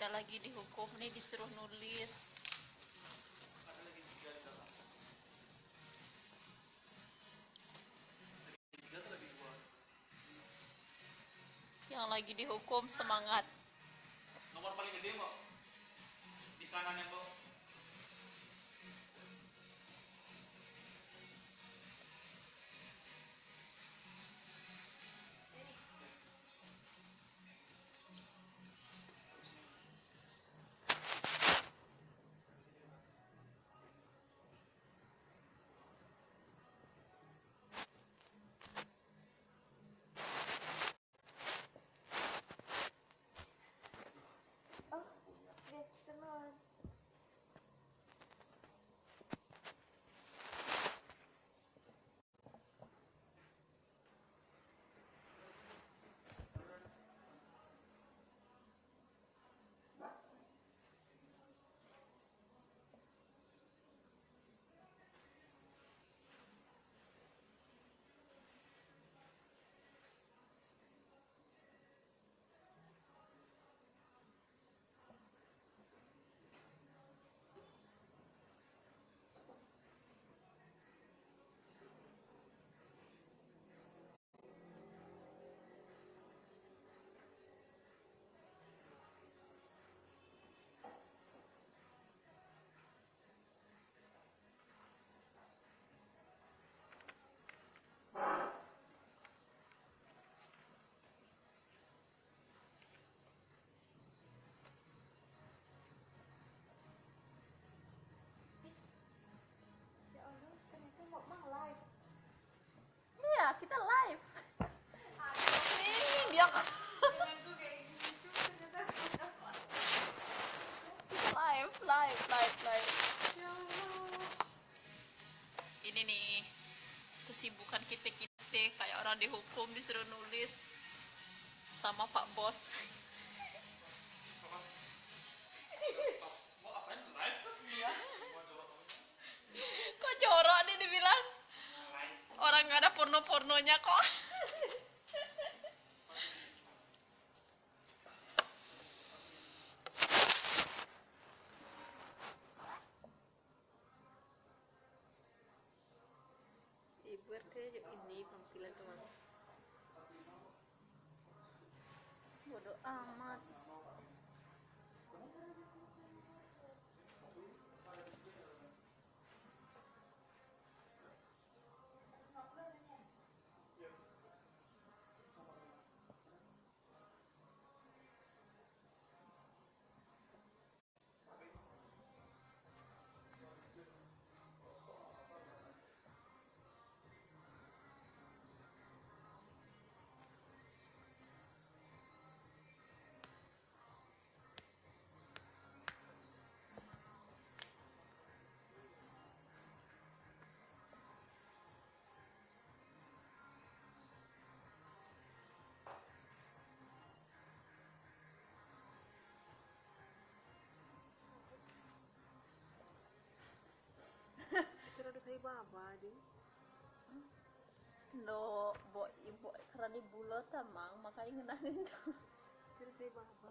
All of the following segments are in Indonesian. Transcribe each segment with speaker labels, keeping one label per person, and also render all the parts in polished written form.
Speaker 1: Kita lagi dihukum nih, disuruh nulis. Yang lagi dihukum semangat.
Speaker 2: Nomor paling gede mbak di kanannya mbak.
Speaker 1: Iya, kita live. Nih, dia live. Ini nih kesibukan kita kayak orang dihukum, disuruh nulis sama Pak Bos.
Speaker 2: Mau apain live?
Speaker 1: Iya.
Speaker 2: Mau coba
Speaker 1: Kok jorok nih dibilang?
Speaker 2: live.
Speaker 1: Orang nggak ada porno-pornonya kok. Ibu RT ini pampilan teman. Bodoh amat.
Speaker 3: Sudah saya baba di.
Speaker 1: No, ibu karena bulat tamang makanya ngenahin tuh.
Speaker 3: Sudah saya baba.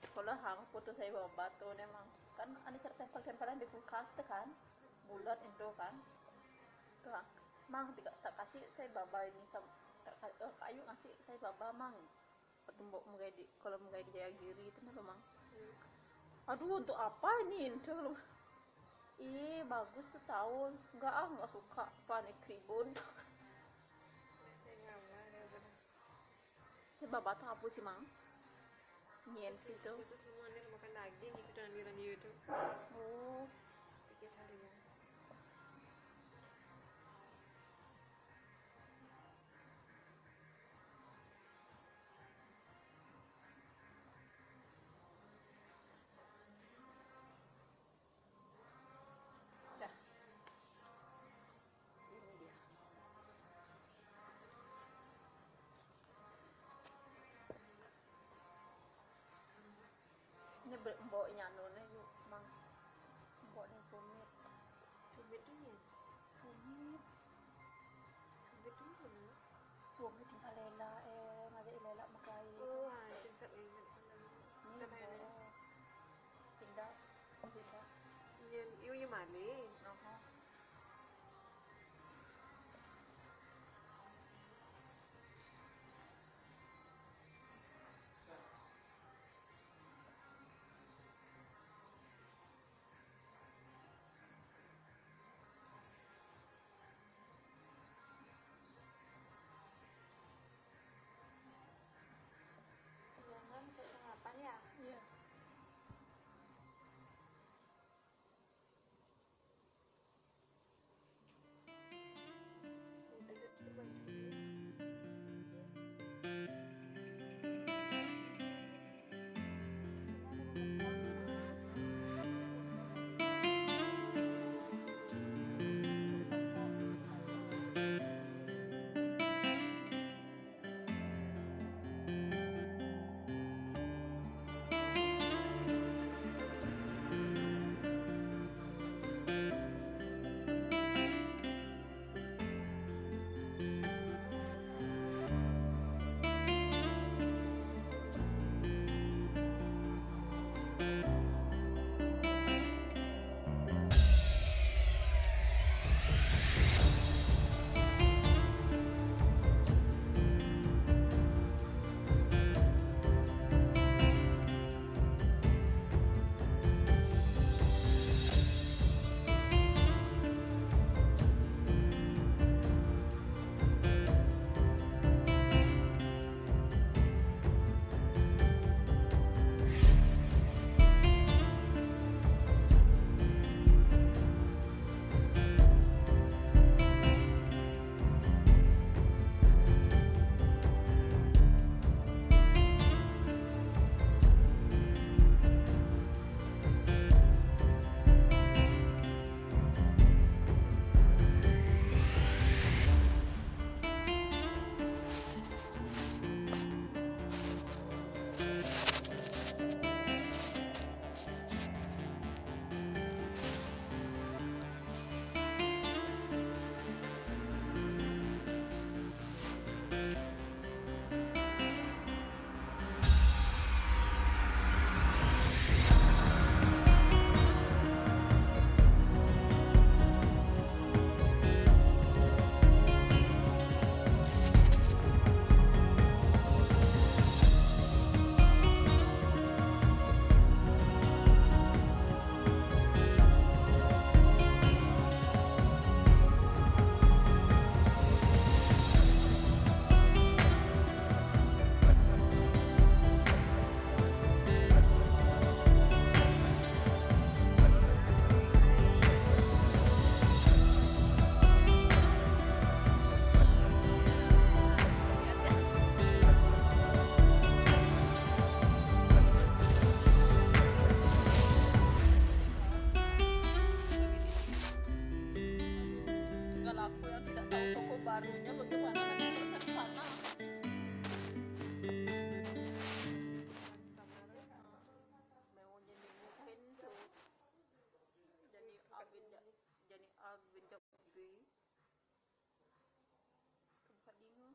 Speaker 1: Kalau hang foto saya bawa batu memang kan ada tempel-tempelan di kulkas tuh kan, bulat itu kan. Tuh, mang tak kasih saya baba ini kayu ngasih saya baba mang. Petumbuk di kalau di Jayagiri itu loh mang. Aduh untuk apa ini itu loh. Ih bagus tuh tahun. Enggak suka panik kribun.
Speaker 3: Saya ngamar ya benar.
Speaker 1: Si baba tuh apa sih mang? Nyen itu.
Speaker 3: Khusus semua nih makan daging itu dan di YouTube.
Speaker 1: Oh,
Speaker 3: Pikir harian.
Speaker 1: dah. Ini dia. Ini mboknya anu nih mang. Mbok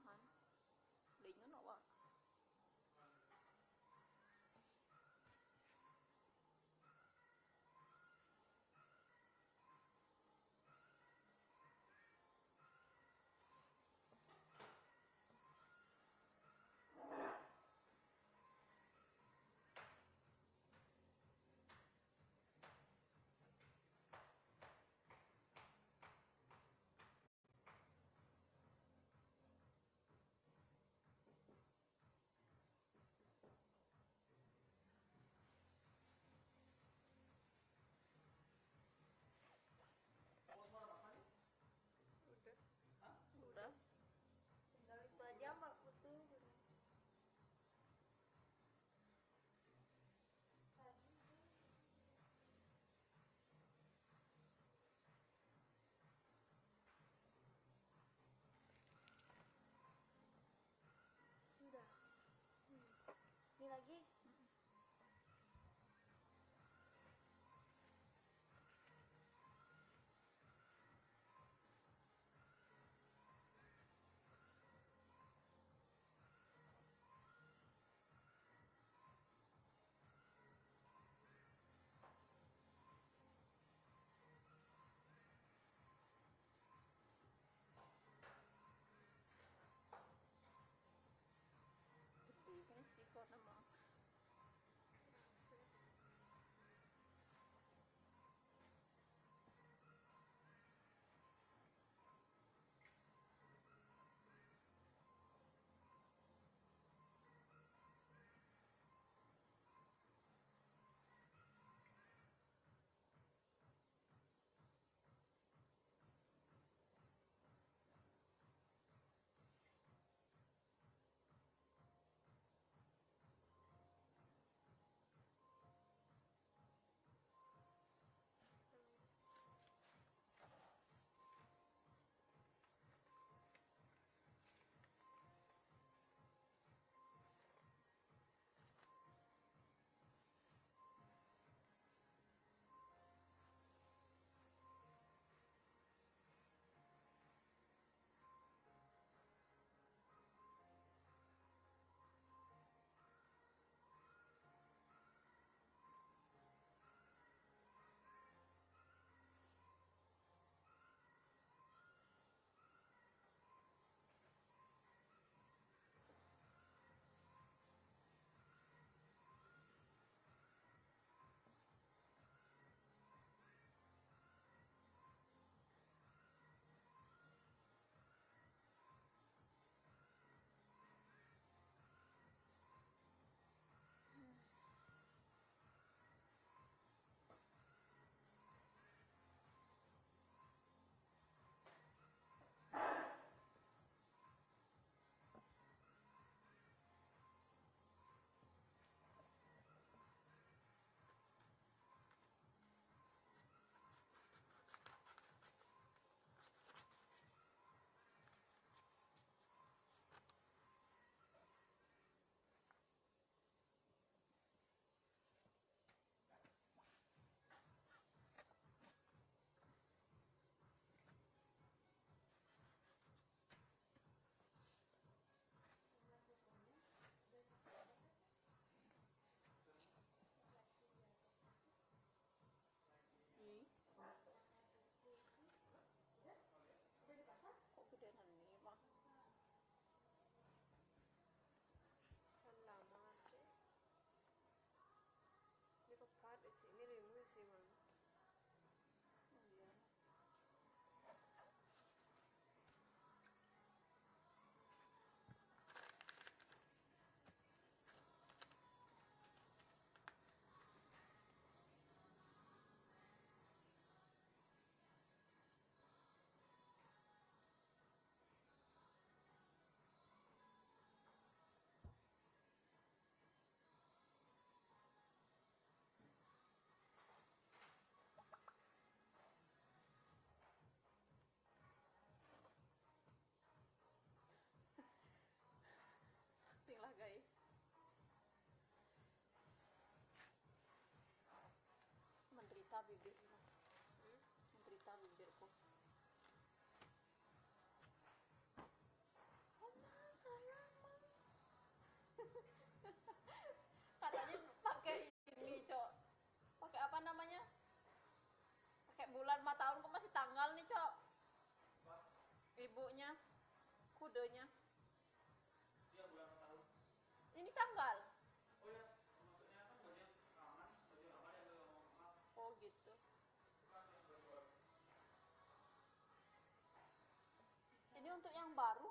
Speaker 1: han dingin apa
Speaker 2: Kamu semua apa nih?
Speaker 3: Udah.
Speaker 2: Hah?
Speaker 1: udah
Speaker 3: Tinggal itu aja mbak butuh. Sudah. Ini lagi.
Speaker 1: gede kan istiqor nama
Speaker 3: Asik.
Speaker 1: ih kok gedean ini mah
Speaker 3: Selamat sih. Ini kepat di sini limu sih bang.
Speaker 1: oh iya acting lah guys menderita bibirku menderita bibirku oh bajunya.
Speaker 2: Iya, bulan tahun.
Speaker 1: Ini tanggal.
Speaker 2: Oh ya, maksudnya kan baju aman, baju aman yang belum maaf.
Speaker 1: Oh gitu.
Speaker 2: Bukan yang baju baru.
Speaker 1: Ini untuk yang baru